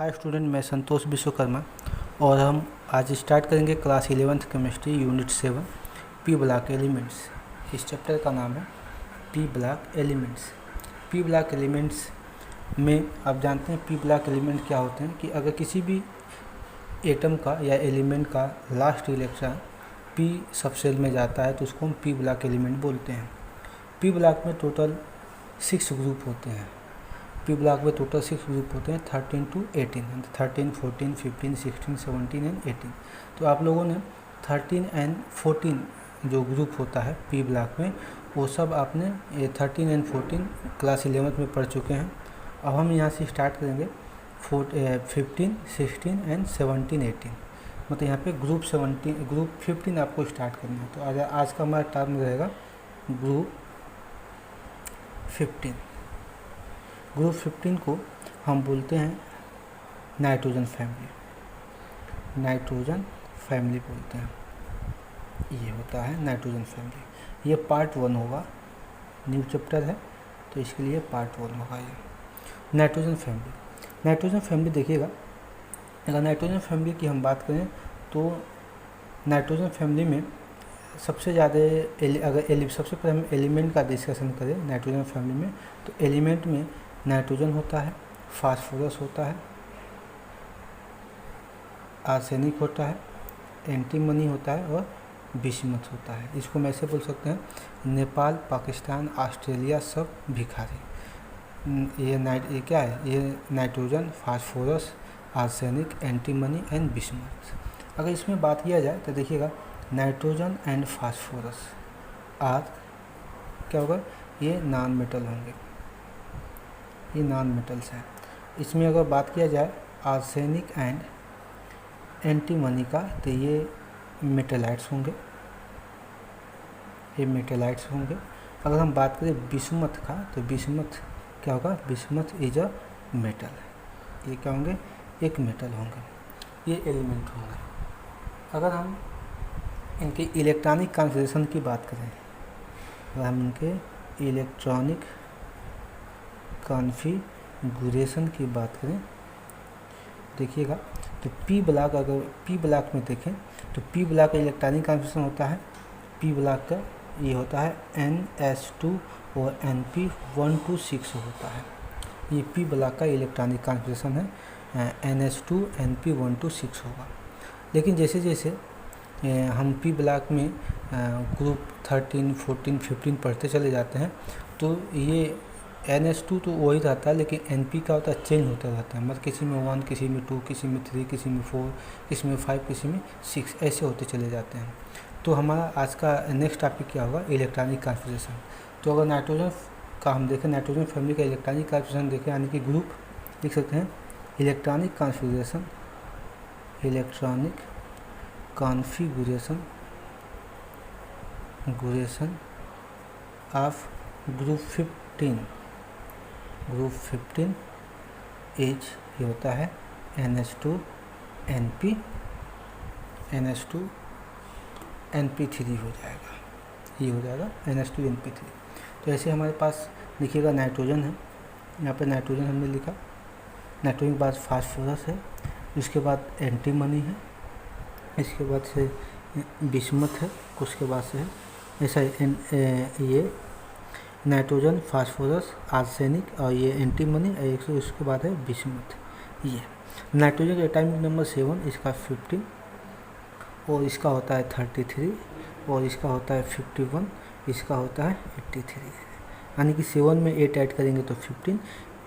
Hi student, मैं संतोष विश्वकर्मा और हम आज स्टार्ट करेंगे class 11th chemistry unit 7 P block elements. इस चैप्टर का नाम है P block elements. P block elements में आप जानते हैं पी ब्लॉक एलिमेंट क्या होते हैं कि अगर किसी भी एटम का या एलिमेंट का लास्ट इलेक्ट्रॉन पी सबसेल में जाता है तो उसको हम पी ब्लॉक एलिमेंट बोलते हैं। पी ब्लॉक में टोटल 6 ग्रुप होते हैं। पी ब्लॉक में टोटल 6 ग्रुप होते हैं 13 to 18, 13, 14, 15, 16, 17 एंड 18। तो आप लोगों ने 13 एंड 14 जो ग्रुप होता है पी ब्लॉक में वो सब आपने 13 एंड 14 क्लास 11th में पढ़ चुके हैं। अब हम यहाँ से स्टार्ट करेंगे 15, 16 एंड 17, 18। मतलब यहाँ पे ग्रुप 15 आपको स्टार्ट करना है। तो आज का हमारा टर्म रहेगा ग्रुप 15। ग्रुप 15 को हम बोलते हैं नाइट्रोजन फैमिली। नाइट्रोजन फैमिली बोलते हैं, ये होता है नाइट्रोजन फैमिली। ये पार्ट 1 होगा, न्यू चैप्टर है तो इसके लिए पार्ट 1 होगा ये नाइट्रोजन फैमिली। नाइट्रोजन फैमिली देखिएगा, अगर नाइट्रोजन फैमिली की हम बात करें तो नाइट्रोजन फैमिली में सबसे ज़्यादा अगर सबसे पहले हम एलिमेंट का डिस्कशन करें नाइट्रोजन फैमिली में तो एलिमेंट में नाइट्रोजन होता है, फास्फोरस होता है, आर्सेनिक होता है, एंटीमनी होता है और बिस्मथ होता है। इसको हम ऐसे बोल सकते हैं नेपाल, पाकिस्तान, ऑस्ट्रेलिया सब भिखारी। ये क्या है? ये nitrogen, phosphorus, arsenic, antimony and bismuth. अगर इसमें बात किया जाए तो देखिएगा नाइट्रोजन एंड फास्फोरस आर क्या होगा? ये नॉन मेटल होंगे, ये नॉन मेटल्स हैं। इसमें अगर बात किया जाए आर्सेनिक एंड एंटीमनी का तो ये मेटेलाइट्स होंगे, ये मेटेलाइट्स होंगे। अगर हम बात करें बिस्मथ का तो बिस्मथ क्या होगा? Bismuth is a metal. ये क्या होंगे? एक मेटल होंगे, ये एलिमेंट होंगे। अगर हम इनके इलेक्ट्रॉनिक कॉन्फ़िगरेशन की बात करें, अगर हम इनके इलेक्ट्रॉनिक कॉन्फ़िगरेशन की बात करें देखिएगा तो पी ब्लॉक, अगर पी ब्लॉक में देखें तो पी ब्लॉक का इलेक्ट्रॉनिक कॉन्फ़िगरेशन होता है, पी ब्लॉक का ये होता है NS2 और NP126 होता है। ये पी ब्लॉक का इलेक्ट्रॉनिक कॉन्फ़िगरेशन है, NS2 NP126 होगा। लेकिन जैसे जैसे हम पी ब्लॉक में ग्रुप 13, 14, 15 पढ़ते चले जाते हैं तो ये NS2 तो वही रहता है, लेकिन NP का होता है चेंज होता रहता है। मतलब किसी में 1, किसी में 2, किसी में 3, किसी में 4, किसी में 5, किसी में 6, ऐसे होते चले जाते हैं। तो हमारा आज का नेक्स्ट टॉपिक क्या होगा? Electronic configuration. तो अगर नाइट्रोजन का हम देखें, नाइट्रोजन फैमिली का इलेक्ट्रॉनिक कॉन्फ़िगरेशन देखें, यानी कि ग्रुप लिख सकते हैं electronic configuration, electronic configuration of group 15। Group 15 as ये होता है NS2 NP, NS2 NP3 हो जाएगा, ये हो जाएगा NS2 NP3। तो ऐसे हमारे पास लिखिएगा नाइट्रोजन है, यहाँ पे नाइट्रोजन हमने लिखा, नाइट्रोजन के बाद फास्फोरस है, इसके बाद एंटीमनी है, इसके बाद से बिस्मथ है, उसके बाद से है ऐसा ये नाइट्रोजन, फास्फोरस, आर्सेनिक और ये एंटीमनी, इसके बाद है बिस्मथ। ये नाइट्रोजन का एटॉमिक नंबर 7, इसका 15 और इसका होता है 33 और इसका होता है 51, इसका होता है 83। यानी कि 7 में 8 ऐड करेंगे तो 15,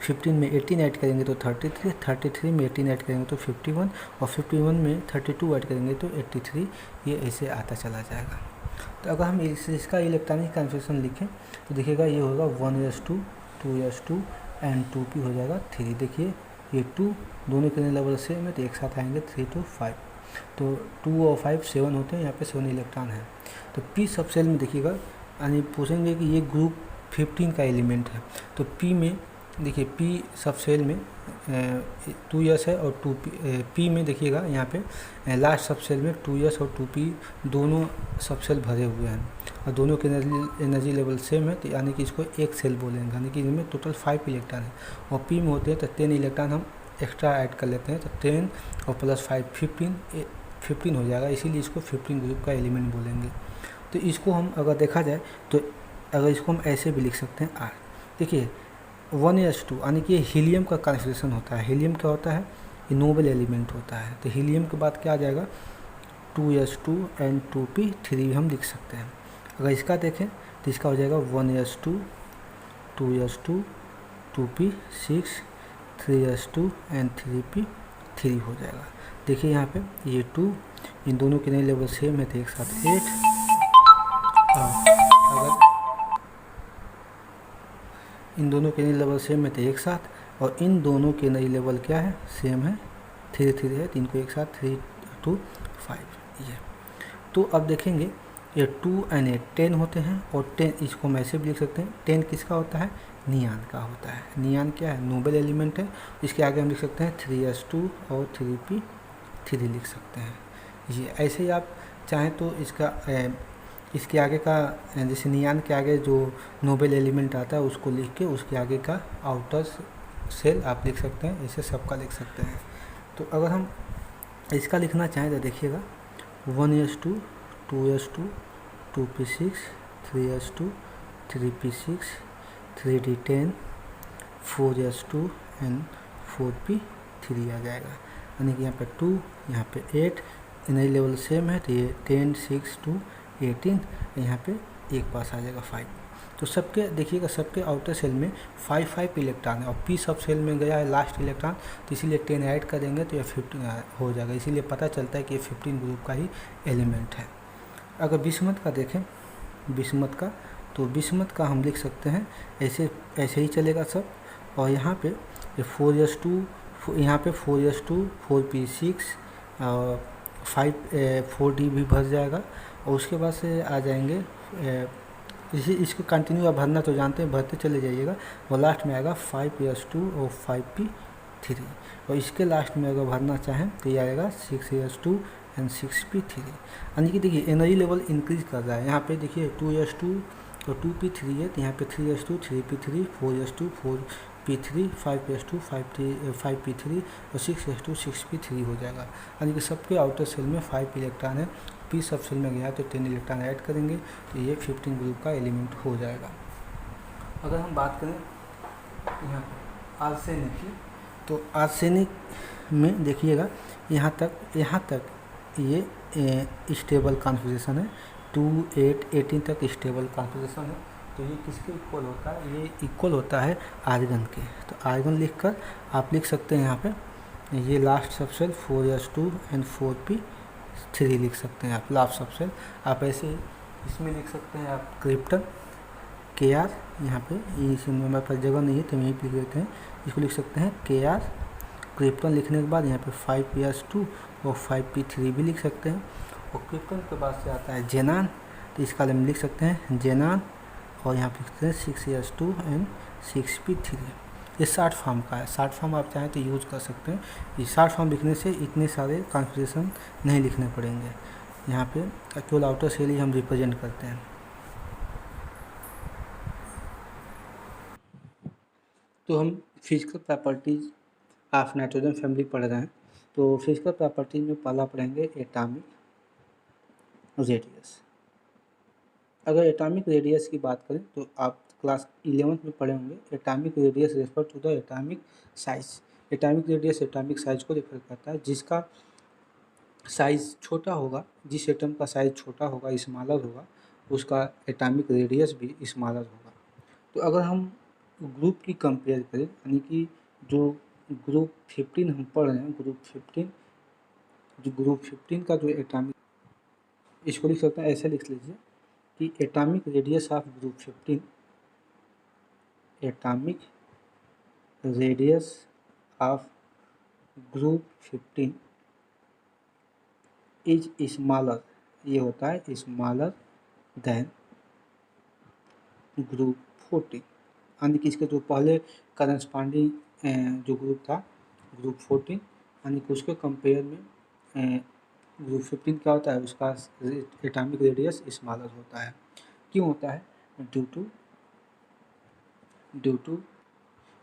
15 में 18 ऐड करेंगे तो 33, 33 में 18 ऐड करेंगे तो 51 और 51 में 32 ऐड करेंगे तो 83। ये ऐसे आता चला जाएगा। तो अगर हम इसका इलेक्ट्रॉनिक कॉन्फ़िगरेशन लिखें तो देखिएगा ये होगा 1s2, 2s2 एंड 2p हो जाएगा 3। देखिए ये 2 दोनों के लेवल सेम है तो एक साथ आएंगे 3 to 5। तो 2 और 5 7 होते हैं, यहाँ पे 7 इलेक्ट्रॉन है। तो पी सबसेल में देखिएगा, यानी पूछेंगे कि ये ग्रुप 15 का एलिमेंट है तो पी में देखिए पी सबसेल में 2s है और 2p में देखिएगा यहाँ पे लास्ट सबसेल में 2s और 2p दोनों सबसेल भरे हुए हैं और दोनों के एनर्जी लेवल सेम है, तो यानी कि इसको एक सेल बोलेंगे। यानी कि इनमें टोटल 5 इलेक्ट्रॉन है और p में होते हैं तो 10 इलेक्ट्रॉन हम एक्स्ट्रा ऐड कर लेते हैं तो 10 और प्लस 5 15 हो जाएगा, इसीलिए इसको 15 ग्रुप का एलिमेंट बोलेंगे। तो इसको हम अगर देखा जाए तो अगर इसको हम ऐसे भी लिख सकते हैं आर। देखिए 1s2 यानी कि हीलियम का कॉन्फ़िगरेशन होता है। हीलियम क्या होता है, ये नोबल एलिमेंट होता है। तो हीलियम के बाद क्या आ जाएगा 2s2 एंड 2p3 हम लिख सकते हैं। अगर इसका देखें तो इसका हो जाएगा 1s2 2s2 2p6 3s2 and 3p3 हो जाएगा। देखिए यहाँ पे ये 2 इन दोनों के नए लेवल सेम है तो एक साथ 8। अगर इन दोनों के नए लेवल सेम है तो एक साथ, और इन दोनों के नई लेवल क्या है सेम है 3 3 है, तो इनको एक साथ 3 2 5 ये। तो अब देखेंगे ये 2 एंड 8 10 होते हैं, और 10 इसको हम ऐसे भी लिख सकते हैं 10 किसका होता है, नियान का होता है। नियान क्या है, नोबल एलिमेंट है। इसके आगे हम लिख सकते हैं 3s2 और 3p3 लिख सकते हैं। ये ऐसे ही आप चाहें तो इसके आगे का जैसे नियान के आगे जो नोबल एलिमेंट आता है उसको लिख के उसके आगे का आउटर सेल आप लिख सकते हैं, ऐसे सबका लिख सकते हैं। तो अगर हम इसका लिखना चाहें तो देखिएगा 1s2 2s2 2p6 3s2 3p6 3d10 4s2 and 4p3 आ जाएगा। यानी कि यहाँ पे 2 यहाँ पे 8 नई लेवल सेम है तो ये 10 6 2 18, यहाँ पे एक पास आ जाएगा 5। तो सबके देखिएगा सबके आउटर सेल में 5 इलेक्ट्रॉन है, और पी सब सेल में गया है लास्ट इलेक्ट्रॉन, तो इसीलिए 10 ऐड कर देंगे तो ये 15 हो जाएगा। इसीलिए पता चलता है कि ये 15 ग्रुप का ही एलिमेंट है। अगर बिस्मथ का देखें बिस्मथ का, तो बिस्मथ का हम लिख सकते हैं ऐसे ही चलेगा सब। और यहाँ पे 4s2 यहाँ पे 4s2 4p6 5 4d भी भर जाएगा, और उसके बाद से आ जाएंगे इसको कंटिन्यू आप भरना तो जानते हैं, भरते चले जाइएगा। और लास्ट में आएगा 5s2 और 5p3, और इसके लास्ट में अगर भरना चाहें तो ये आएगा 6s2 एंड 6p3। यानी कि देखिए एनर्जी लेवल इंक्रीज कर रहा है। यहाँ पे देखिए 2s2 तो 2p3 है, तो यहाँ पे 3s2 3p3 4s2 4p3 5s2 5p3 और 6s2 6p3 हो जाएगा। यानी कि सबके आउटर सेल में 5 इलेक्ट्रॉन है, पी सब सेल में गया तो 10 इलेक्ट्रॉन ऐड करेंगे तो ये 15 ग्रुप का एलिमेंट हो जाएगा। अगर हम बात करें यहाँ पर आर्सेनिक की, तो आर्सेनिक में देखिएगा यहाँ तक ये स्टेबल कॉन्फ़िगरेशन है, 2 8 18 तक स्टेबल कॉन्फ़िगरेशन है। तो ये किसके इक्वल होता है, ये इक्वल होता है आर्गन के। तो आर्गन लिखकर आप लिख सकते हैं यहाँ पे ये last subshell 4s2 and 4p3 लिख सकते हैं आप लास्ट सबसेल। आप ऐसे इसमें लिख सकते हैं आप क्रिप्टन Kr, यहाँ पे इसमें हमारे पास जगह नहीं है तो यहीं पे लिख देते हैं, इसको लिख सकते हैं Kr। क्रिप्टन लिखने के बाद यहाँ पे 5s2 और 5p3 भी लिख सकते हैं। और क्रिप्टन के बाद से आता है जेनान, तो इसका हम लिख सकते हैं जेनान, और यहाँ पे लिखते हैं 6s2 एंड 6p3। ये शॉर्ट फॉर्म का है, शॉर्ट फॉर्म आप चाहें तो यूज़ कर सकते हैं। इस शॉर्ट फॉर्म लिखने से इतने सारे कॉन्फ़िगरेशन नहीं लिखने पड़ेंगे। यहाँ पे केवल आउटर सेल ही हम रिप्रेजेंट करते हैं। तो हम physical properties of nitrogen family पढ़ रहे हैं। तो फिजिकल प्रॉपर्टीज में पहला पढ़ेंगे एटॉमिक रेडियस। अगर एटॉमिक रेडियस की बात करें तो आप क्लास 11th में पढ़े होंगे, atomic radius refer to the atomic size. Atomic radius atomic size को रेफर करता है, जिसका साइज़ छोटा होगा, जिस एटम का साइज़ छोटा होगा स्मॉलर होगा, उसका एटॉमिक रेडियस भी स्मॉलर होगा। तो अगर हम ग्रुप की कंपेयर करें, यानी कि जो ग्रुप 15 हम पढ़ रहे हैं, ग्रुप 15 का जो एटॉमिक, इसको लिख सकते हैं ऐसे लिख लीजिए कि atomic radius of group 15, atomic radius of group 15 is smaller, ये होता है स्मॉलर देन ग्रुप 14। यानी कि इसके जो पहले करस्पॉन्डिंग जो ग्रुप था ग्रुप 14, यानी कि उसके कंपेयर में ग्रुप 15 क्या होता है, उसका एटॉमिक रेडियस स्मॉलर होता है। क्यों होता है,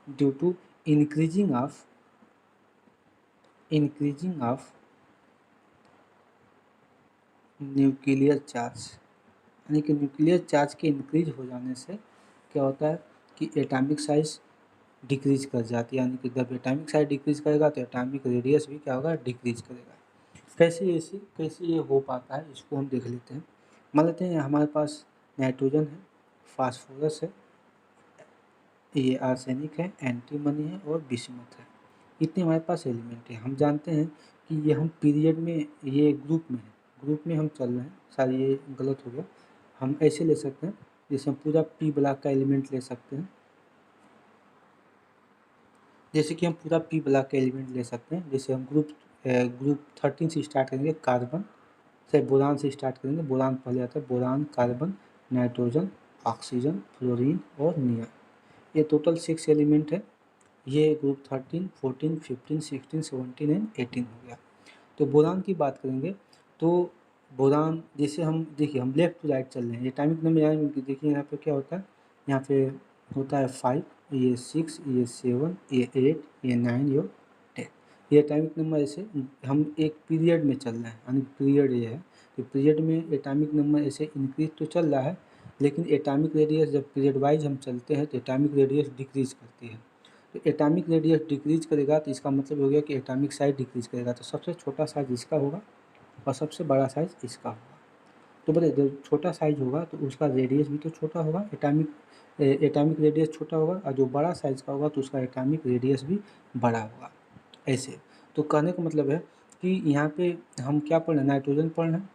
due to increasing of increasing of nuclear charge, यानी कि न्यूक्लियर चार्ज के इंक्रीज हो जाने से क्या होता है कि एटॉमिक साइज डिक्रीज कर जाती है, यानी कि जब एटॉमिक साइज डिक्रीज करेगा तो एटॉमिक रेडियस भी क्या होगा, डिक्रीज करेगा। कैसे ये हो पाता है, इसको हम देख लेते हैं। मान लेते हैं हमारे पास नाइट्रोजन है, फास्फोरस है, ये आर्सेनिक है, एंटीमनी है और बिस्मुथ है। इतने हमारे पास एलिमेंट हैं। हम जानते हैं कि ये हम पीरियड में, ये ग्रुप में है, ग्रुप में हम चल रहे हैं। सॉरी, ये गलत हो गया। हम ऐसे ले सकते हैं जैसे हम पूरा पी ब्लॉक का एलिमेंट ले सकते हैं, जैसे कि हम पूरा पी ब्लॉक का एलिमेंट ले सकते हैं। जैसे हम ग्रुप 13 से स्टार्ट करेंगे, कार्बन से, बोरान से स्टार्ट करेंगे। बोरान पहले आता है, boron, carbon, nitrogen, oxygen, fluorine और नियॉन। ये टोटल 6 एलिमेंट है। ये ग्रुप 13, 14, 15, 16, 17 एंड 18 हो गया। तो बोरान की बात करेंगे तो बोरान, जैसे हम देखिए हम लेफ्ट टू राइट चल रहे हैं। एटॉमिक नंबर यहाँ देखिए, यहाँ पे क्या होता है, यहाँ पे होता है 5, ये 6, ये 7, ये 8, ये 9, ये 10। ये एटॉमिक नंबर ऐसे हम एक पीरियड में चल रहे हैं, यानी पीरियड ये है। तो पीरियड में एटॉमिक नंबर ऐसे इंक्रीज तो चल रहा है, लेकिन एटॉमिक रेडियस जब पीरियड वाइज हम चलते हैं तो एटॉमिक रेडियस डिक्रीज करती है। तो एटॉमिक रेडियस डिक्रीज करेगा तो इसका मतलब हो गया कि एटॉमिक साइज डिक्रीज करेगा। तो सबसे छोटा साइज इसका होगा और सबसे बड़ा साइज इसका होगा। तो बोले जब छोटा साइज होगा तो उसका रेडियस भी तो छोटा होगा, एटॉमिक रेडियस छोटा होगा, और जो बड़ा साइज का होगा तो उसका एटॉमिक रेडियस भी बड़ा होगा। ऐसे तो कहने का मतलब है कि यहाँ पे हम क्या पढ़ रहे हैं, नाइट्रोजन पढ़ रहे हैं।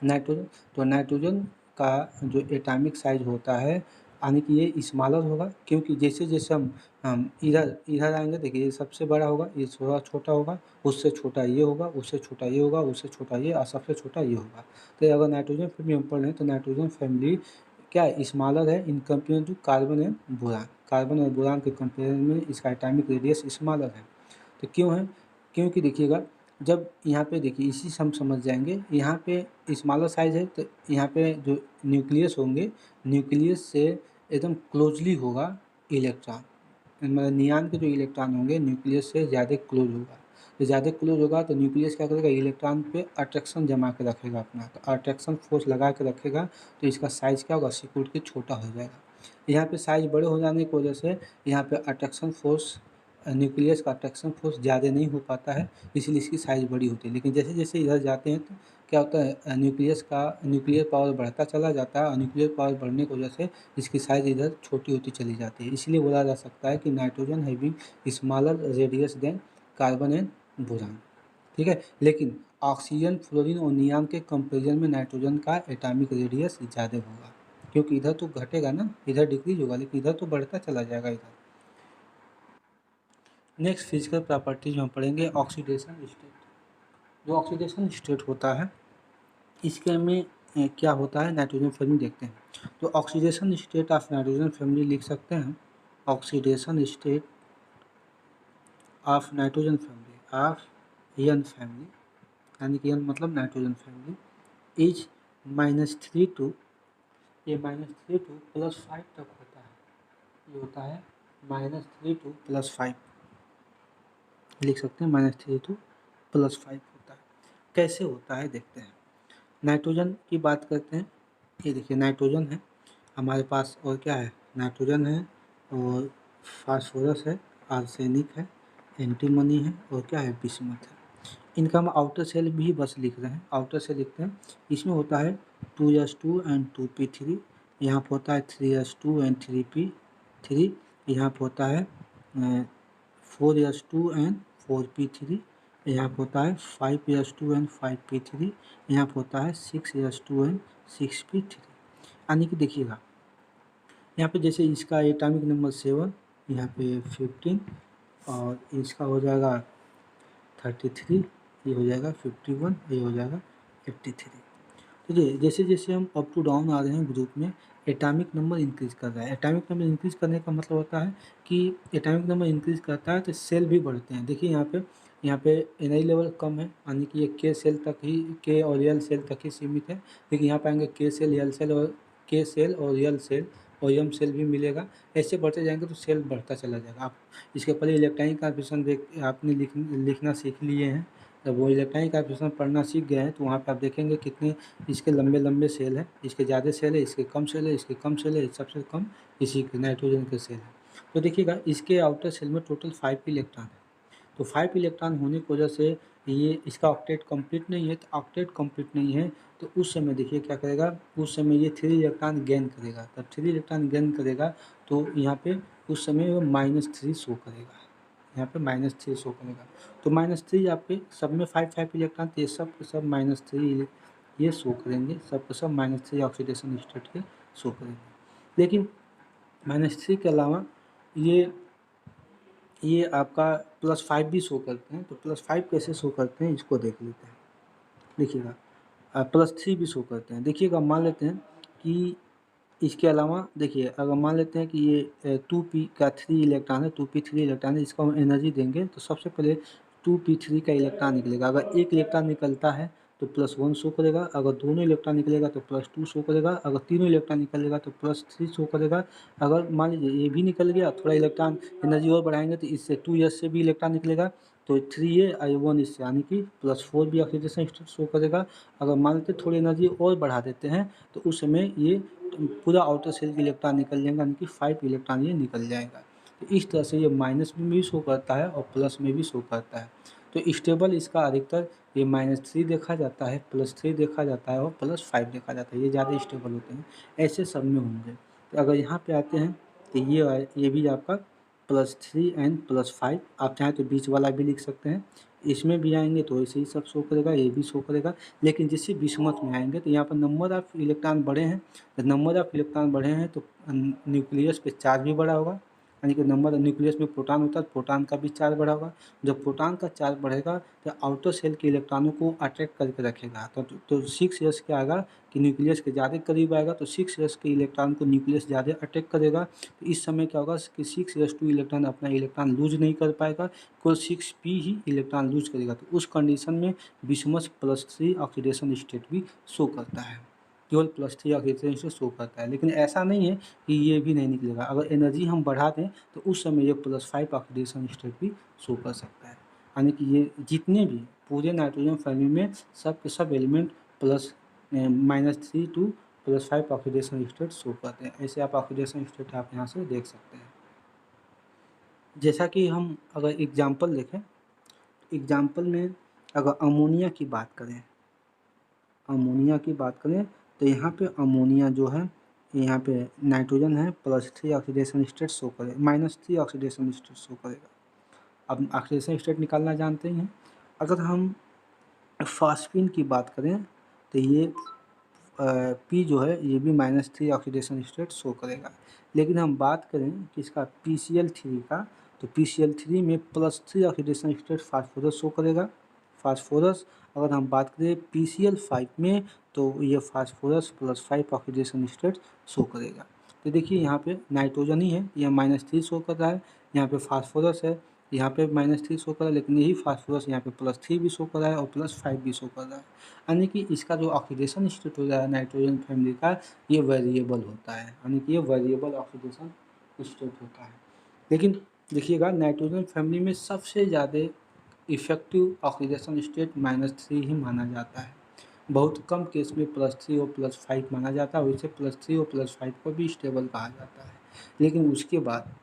नाइट्रोजन, तो नाइट्रोजन का जो एटॉमिक साइज होता है, यानी कि ये स्मॉलर होगा, क्योंकि जैसे जैसे हम इधर इधर आएंगे, देखिए ये सबसे बड़ा होगा, ये थोड़ा छोटा होगा, उससे छोटा ये होगा, उससे छोटा ये होगा, उससे छोटा ये और सबसे छोटा ये होगा। तो अगर नाइट्रोजन फैमिली हम पढ़ रहे हैं तो नाइट्रोजन फैमिली क्या स्मॉलर है in compare to carbon and boron. Carbon और बोरान के कंपेरिजन में इसका एटॉमिक रेडियस स्मॉलर है। तो क्यों है, क्योंकि देखिएगा जब यहाँ पे देखिए इसी से हम समझ जाएंगे, यहाँ पे स्मॉलर साइज है तो यहाँ पे जो न्यूक्लियस होंगे, न्यूक्लियस से एकदम क्लोजली होगा इलेक्ट्रॉन, मतलब नियान के जो इलेक्ट्रॉन होंगे न्यूक्लियस से ज़्यादा क्लोज होगा। तो ज़्यादा क्लोज होगा तो न्यूक्लियस क्या करेगा, इलेक्ट्रॉन पे अट्रैक्शन जमा के रखेगा अपना, तो अट्रैक्शन फोर्स लगा के रखेगा, तो इसका साइज क्या होगा, सिकुड़ के छोटा हो जाएगा। यहाँ पे साइज बड़े हो जाने की वजह से यहाँ पे अट्रैक्शन फोर्स, न्यूक्लियस का अट्रैक्शन फोर्स ज़्यादा नहीं हो पाता है, इसलिए इसकी साइज़ बड़ी होती है। लेकिन जैसे जैसे इधर जाते हैं तो क्या होता है, न्यूक्लियर पावर बढ़ता चला जाता है, और न्यूक्लियर पावर बढ़ने की वजह से इसकी साइज़ इधर छोटी होती चली जाती है। इसलिए बोला जा सकता है कि nitrogen having smaller radius than carbon and boron. ठीक है, लेकिन ऑक्सीजन, फ्लोरीन और नियान के कंपेरिजन में नाइट्रोजन का एटॉमिक रेडियस ज़्यादा होगा, क्योंकि इधर तो घटेगा ना, इधर डिक्रीज होगा, लेकिन इधर तो बढ़ता चला जाएगा इधर। नेक्स्ट फिजिकल प्रॉपर्टीज में हम पढ़ेंगे ऑक्सीडेशन स्टेट। जो ऑक्सीडेशन स्टेट होता है इसके में क्या होता है, नाइट्रोजन फैमिली देखते हैं। तो oxidation state of nitrogen family लिख सकते हैं, oxidation state of nitrogen family, of N family, यानी कि एन मतलब नाइट्रोजन फैमिली इज -3 टू, ये -3 टू +5 तक होता है। ये होता है -3 टू +5, लिख सकते हैं -3 टू +5 होता है। कैसे होता है देखते हैं। नाइट्रोजन की बात करते हैं। ये देखिए नाइट्रोजन है हमारे पास, और क्या है, नाइट्रोजन है और फास्फोरस है, आर्सेनिक है, एंटीमनी है और क्या है, बिस्मथ है। इनका हम आउटर सेल भी बस लिख रहे हैं, आउटर सेल लिखते हैं। इसमें होता है 2s2 एंड 2p3, यहाँ पर होता है 3s2 एंड 3p3, यहाँ पर होता है 4s2 एंड 4p3, यहाँ पर होता है 5s2 एंड 5p3, यहाँ पर होता है 6s2 एंड 6p3। यानी कि देखिएगा यहाँ पे जैसे इसका एटॉमिक नंबर 7, यहाँ पे 15 और इसका हो जाएगा 33, ये हो जाएगा 51, ये हो जाएगा 53। तो ये जैसे जैसे हम अप टू डाउन आ रहे हैं ग्रुप में, एटॉमिक नंबर इंक्रीज कर रहा है। एटॉमिक नंबर इंक्रीज करने का मतलब होता है कि एटॉमिक नंबर इंक्रीज करता है तो सेल भी बढ़ते हैं। देखिए यहाँ पे एनआई लेवल कम है, यानी कि ये के सेल तक ही, के और एल सेल तक ही सीमित है, लेकिन यहाँ पे आएंगे के सेल, एल सेल और के सेल और एल सेल ओएम सेल भी मिलेगा। ऐसे बढ़ते जाएंगे तो सेल बढ़ता चला जाएगा। आप इसके पहले इलेक्ट्रॉनिक कॉन्फ़िगरेशन आपने लिखना सीख लिए हैं। जब वो इलेक्ट्रॉनिक कॉन्फ़िगरेशन पढ़ना सीख गए हैं तो वहाँ पे आप देखेंगे कितने इसके लंबे लंबे सेल हैं, इसके ज़्यादा सेल है, इसके कम सेल है, इसके कम सेल है, सबसे कम इसी के नाइट्रोजन के सेल है। तो देखिएगा इसके आउटर सेल में टोटल 5 इलेक्ट्रॉन है। तो 5 इलेक्ट्रॉन होने की वजह से ये इसका ऑक्टेट कंप्लीट नहीं है। तो ऑक्टेट कंप्लीट नहीं है तो उस समय देखिए क्या करेगा, उस समय ये 3 इलेक्ट्रॉन गेन करेगा। तब 3 इलेक्ट्रॉन गेन करेगा तो यहाँ पे उस समय वो -3 शो करेगा, यहाँ पे -3 शो करेगा। तो -3 आपके सब में 5 इलेक्ट्रॉन, तो ये सब के सब -3 ये शो करेंगे, सब के सब -3 ऑक्सीडेशन स्टेट के शो करेंगे। लेकिन -3 के अलावा ये आपका +5 भी शो करते हैं। तो +5 कैसे शो करते हैं इसको देख लेते हैं। देखिएगा +3 भी शो करते हैं। देखिएगा मान लेते हैं कि इसके अलावा देखिए अगर मान लेते हैं कि ये 2p का 3 इलेक्ट्रॉन है, 2p3 इलेक्ट्रॉन है, इसको हम एनर्जी देंगे तो सबसे पहले 2p3 का इलेक्ट्रॉन निकलेगा। अगर एक इलेक्ट्रॉन निकलता है तो +1 शो करेगा, अगर दोनों इलेक्ट्रॉन निकलेगा तो +2 शो करेगा, अगर तीनों इलेक्ट्रॉन निकलेगा तो +3 शो करेगा। अगर मान लीजिए ये भी निकल गया, थोड़ा इलेक्ट्रॉन एनर्जी और बढ़ाएंगे तो इससे 2s से भी इलेक्ट्रॉन निकलेगा, तो 3a और 1 इससे, यानी कि +4 भी ऑक्सीडेशन स्टेट शो करेगा। अगर मान लेते थोड़ी एनर्जी और बढ़ा देते हैं तो उस समय ये पूरा आउटर सेल के इलेक्ट्रॉन निकल जाएगा, यानी कि 5 इलेक्ट्रॉन ये निकल जाएगा। तो इस तरह से ये माइनस में भी शो करता है और प्लस में भी शो करता है। तो स्टेबल इसका अधिकतर ये -3 देखा जाता है, +3 देखा जाता है और +5 देखा जाता है, ये ज़्यादा स्टेबल होते हैं। ऐसे सब में होंगे। तो अगर यहाँ पे आते हैं तो ये भी आपका +3 एंड +5, आप चाहें तो बीच वाला भी लिख सकते हैं। इसमें भी आएंगे तो ऐसे ही सब शो करेगा, ये भी शो करेगा। लेकिन जिससे विषमत में आएंगे तो यहाँ पर नंबर ऑफ इलेक्ट्रॉन बढ़े हैं, तो नंबर ऑफ इलेक्ट्रॉन बढ़े हैं तो न्यूक्लियस पे चार्ज भी बढ़ा होगा, यानी कि नंबर न्यूक्लियस में प्रोटॉन होता है, प्रोटॉन का भी चार्ज बढ़ा होगा। जब प्रोटॉन का चार्ज बढ़ेगा तो आउटर सेल के इलेक्ट्रॉनों को अट्रैक्ट करके रखेगा। तो 6s क्या आएगा कि न्यूक्लियस के ज़्यादा करीब आएगा, तो 6s के इलेक्ट्रॉन को न्यूक्लियस ज़्यादा अट्रैक्ट करेगा। तो इस समय क्या होगा कि 6s2 इलेक्ट्रॉन अपना इलेक्ट्रॉन लूज नहीं कर पाएगा, केवल 6p ही इलेक्ट्रॉन लूज करेगा। तो उस कंडीशन में विषमस +3 ऑक्सीडेशन स्टेट भी शो करता है, केवल +3 ऑक्सीडेशन स्टेट शो करता है। लेकिन ऐसा नहीं है कि ये भी नहीं निकलेगा। अगर एनर्जी हम बढ़ा दें तो उस समय ये +5 ऑक्सीडेशन स्टेट भी शो कर सकता है। यानी कि ये जितने भी पूरे नाइट्रोजन फैमिली में सब के सब element -3 to +5 oxidation state show करते हैं। ऐसे आप ऑक्सीडेशन स्टेट आप यहाँ से देख सकते हैं। जैसा कि हम अगर एग्जाम्पल देखें, एग्जाम्पल में अगर अमोनिया की बात करें, तो यहाँ पे अमोनिया जो है, यहाँ पे नाइट्रोजन है, +3 ऑक्सीडेशन स्टेट शो करे, -3 ऑक्सीडेशन स्टेट शो करेगा। अब ऑक्सीडेशन स्टेट निकालना जानते ही हैं। अगर हम फास्फीन की बात करें तो ये P जो है ये भी -3 ऑक्सीडेशन स्टेट शो करेगा। लेकिन हम बात करें कि इसका PCl3 का, तो PCl3 में +3 ऑक्सीडेशन स्टेट फास्फोरस शो करेगा। फास्फोरस अगर हम बात करें PCl5 में तो ये फास्फोरस +5 ऑक्सीडेशन स्टेट शो करेगा। तो देखिए यहाँ पे नाइट्रोजन ही है, यह -3 शो कर रहा है, यहाँ पे फास्फोरस है, यहाँ पे -3 शो कर रहा है, लेकिन यही फास्फोरस यहाँ पे +3 भी शो कर रहा है और +5 भी शो कर रहा है। यानी कि इसका जो ऑक्सीडेशन स्टेट हो रहा है नाइट्रोजन फैमिली का, ये वेरिएबल होता है, यानी कि ये वेरिएबल ऑक्सीडेशन स्टेट होता है। लेकिन देखिएगा नाइट्रोजन फैमिली में सबसे ज़्यादा इफेक्टिव ऑक्सीडेशन स्टेट -3 ही माना जाता है। बहुत कम केस में +3 और +5 माना जाता है, वैसे +3 और +5 को भी स्टेबल कहा जाता है। लेकिन उसके बाद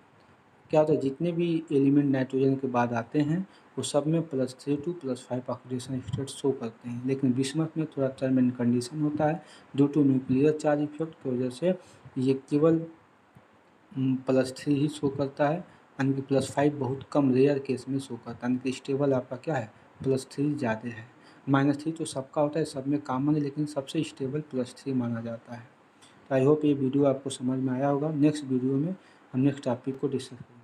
क्या होता है, जितने भी एलिमेंट नाइट्रोजन के बाद आते हैं वो सब में +3 टू +5 ऑक्सीडेशन स्टेट शो करते हैं। लेकिन विषमत में थोड़ा टर्म एंड कंडीशन होता है, due to nuclear charge effect की वजह से ये केवल +3 ही शो करता है, यानी कि +5 बहुत कम रेयर केस में शो करता है। यानी कि स्टेबल आपका क्या है, +3 ज़्यादा है। -3 तो सबका होता है, सब में कॉमन है, लेकिन सबसे स्टेबल +3 माना जाता है। तो आई होप ये वीडियो आपको समझ में आया होगा। नेक्स्ट वीडियो में हम नेक्स्ट टॉपिक को डिस्कस करेंगे।